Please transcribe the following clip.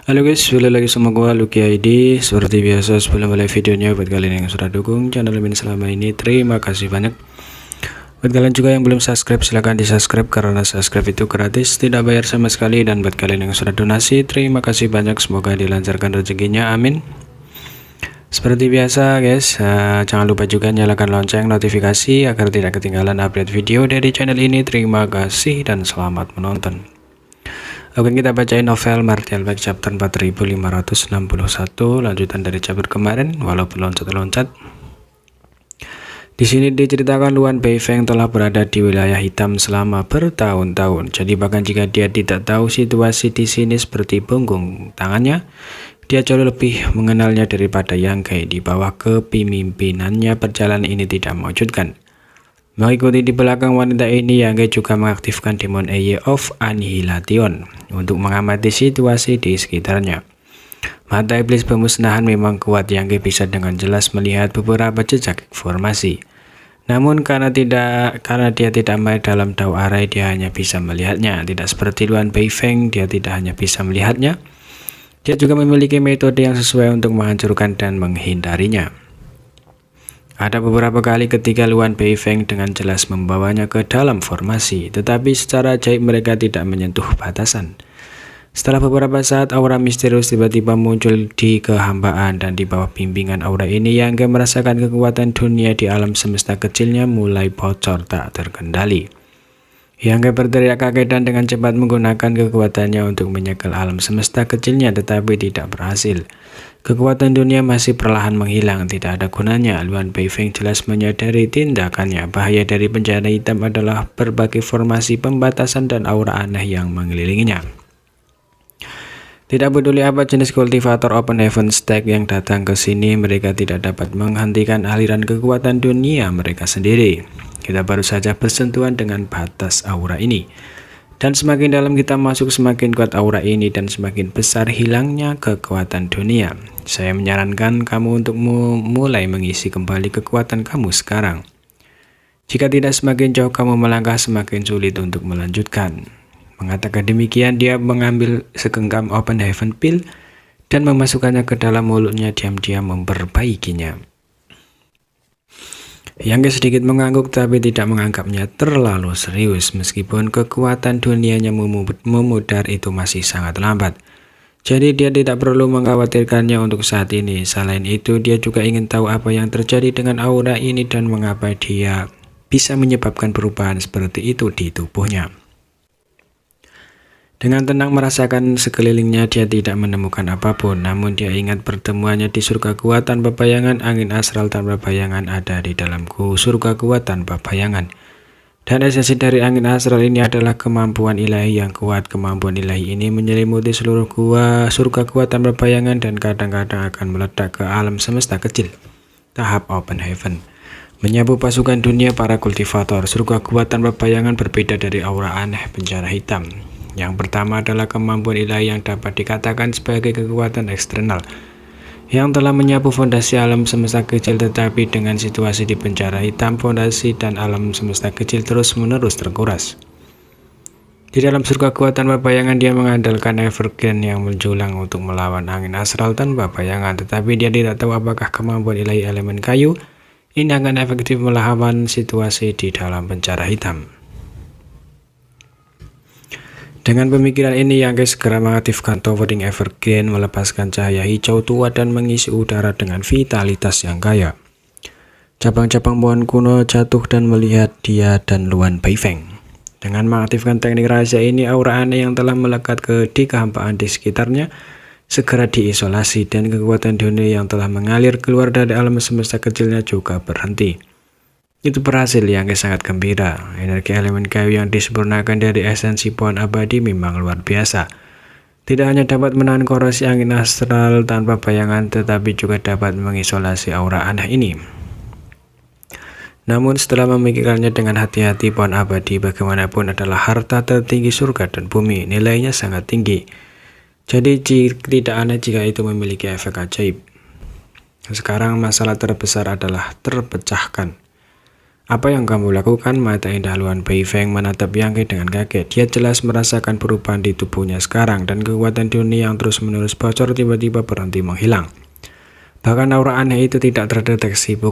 Halo guys, balik lagi sama gua Lucky ID. Seperti biasa sebelum mulai videonya, buat kalian yang sudah dukung channel ini selama ini, terima kasih banyak. Buat kalian juga yang belum subscribe, silahkan di subscribe karena subscribe itu gratis, tidak bayar sama sekali. Dan buat kalian yang sudah donasi, terima kasih banyak, semoga dilancarkan rezekinya, amin. Seperti biasa guys, jangan lupa juga nyalakan lonceng notifikasi agar tidak ketinggalan update video dari channel ini. Terima kasih dan selamat menonton. Oke, kita bacain novel Martial Back chapter 4561, lanjutan dari chapter kemarin walaupun loncat-loncat. Di sini diceritakan Luan Beifeng telah berada di wilayah hitam selama bertahun-tahun. Jadi bahkan jika dia tidak tahu situasi di sini seperti punggung tangannya, dia jauh lebih mengenalnya daripada Yang Kai. Di bawah kepemimpinannya, perjalanan ini tidak mewujudkan. Mengikuti di belakang wanita ini, Yang Kai juga mengaktifkan Demon Eye of Annihilation untuk mengamati situasi di sekitarnya. Mata iblis pemusnahan memang kuat. Yang Kai bisa dengan jelas melihat beberapa jejak informasi. Namun karena dia tidak main dalam Dao Arai, dia hanya bisa melihatnya. Tidak seperti Luan Beifeng, dia tidak hanya bisa melihatnya, dia juga memiliki metode yang sesuai untuk menghancurkan dan menghindarinya. Ada beberapa kali ketika Luan Beifeng dengan jelas membawanya ke dalam formasi, tetapi secara ajaib mereka tidak menyentuh batasan. Setelah beberapa saat, aura misterius tiba-tiba muncul di kehambaan, dan di bawah bimbingan aura ini, Yang Kai merasakan kekuatan dunia di alam semesta kecilnya mulai bocor tak terkendali. Yang Kai berteriak kaget dan dengan cepat menggunakan kekuatannya untuk menyegel alam semesta kecilnya, tetapi tidak berhasil. Kekuatan dunia masih perlahan menghilang, tidak ada gunanya. Luan Beifeng jelas menyadari tindakannya. Bahaya dari penjara hitam adalah berbagai formasi pembatasan dan aura aneh yang mengelilinginya. Tidak peduli apa jenis kultivator Open Heaven Stack yang datang ke sini, mereka tidak dapat menghentikan aliran kekuatan dunia mereka sendiri. Kita baru saja bersentuhan dengan batas aura ini. Dan semakin dalam kita masuk, semakin kuat aura ini dan semakin besar hilangnya kekuatan dunia. Saya menyarankan kamu untuk mulai mengisi kembali kekuatan kamu sekarang. Jika tidak, semakin jauh kamu melangkah, semakin sulit untuk melanjutkan. Mengatakan demikian, dia mengambil segenggam Open Heaven Pill dan memasukkannya ke dalam mulutnya, diam-diam memperbaikinya. Yang Kai sedikit mengangguk tapi tidak menganggapnya terlalu serius. Meskipun kekuatan dunianya memudar, itu masih sangat lambat. Jadi dia tidak perlu mengkhawatirkannya untuk saat ini. Selain itu, dia juga ingin tahu apa yang terjadi dengan aura ini dan mengapa dia bisa menyebabkan perubahan seperti itu di tubuhnya. Dengan tenang merasakan sekelilingnya, dia tidak menemukan apapun. Namun dia ingat pertemuannya di surga kuat tanpa bayangan. Angin astral tanpa bayangan ada di dalamku, surga kuat tanpa bayangan. Dan esensi dari angin astral ini adalah kemampuan ilahi yang kuat. Kemampuan ilahi ini menyelimuti seluruh surga kuat tanpa bayangan dan kadang-kadang akan meledak ke alam semesta kecil. Tahap Open Heaven menyapu pasukan dunia para kultivator. Surga kuat tanpa bayangan berbeda dari aura aneh penjara hitam. Yang pertama adalah kemampuan ilahi yang dapat dikatakan sebagai kekuatan eksternal yang telah menyapu fondasi alam semesta kecil, tetapi dengan situasi di penjara hitam, fondasi dan alam semesta kecil terus-menerus terkuras. Di dalam surga kuat tanpa bayangan, dia mengandalkan Evergreen yang menjulang untuk melawan angin astral tanpa bayangan, tetapi dia tidak tahu apakah kemampuan ilahi elemen kayu ini akan efektif melawan situasi di dalam penjara hitam. Dengan pemikiran ini, Yang Kai segera mengaktifkan Towering Evergreen, melepaskan cahaya hijau tua dan mengisi udara dengan vitalitas yang kaya. Cabang-cabang pohon kuno jatuh dan melihat dia dan Luan Beifeng. Dengan mengaktifkan teknik rahasia ini, aura aneh yang telah melekat di kehampaan di sekitarnya segera diisolasi, dan kekuatan dunia yang telah mengalir keluar dari alam semesta kecilnya juga berhenti. Itu berhasil. Yang Kai sangat gembira. Energi elemen kayu yang disempurnakan dari esensi pohon abadi memang luar biasa. Tidak hanya dapat menahan korosi angin astral tanpa bayangan, tetapi juga dapat mengisolasi aura aneh ini. Namun setelah memikirkannya dengan hati-hati, pohon abadi bagaimanapun adalah harta tertinggi surga dan bumi. Nilainya sangat tinggi. Jadi tidak aneh jika itu memiliki efek ajaib. Sekarang masalah terbesar adalah terpecahkan. Apa yang kamu lakukan? Mata indah Luan Pei Feng menatap Yang Ke dengan kaget. Dia jelas merasakan perubahan di tubuhnya sekarang dan kekuatan dunia yang terus-menerus bocor tiba-tiba berhenti menghilang. Bahkan aura aneh itu tidak terdeteksi.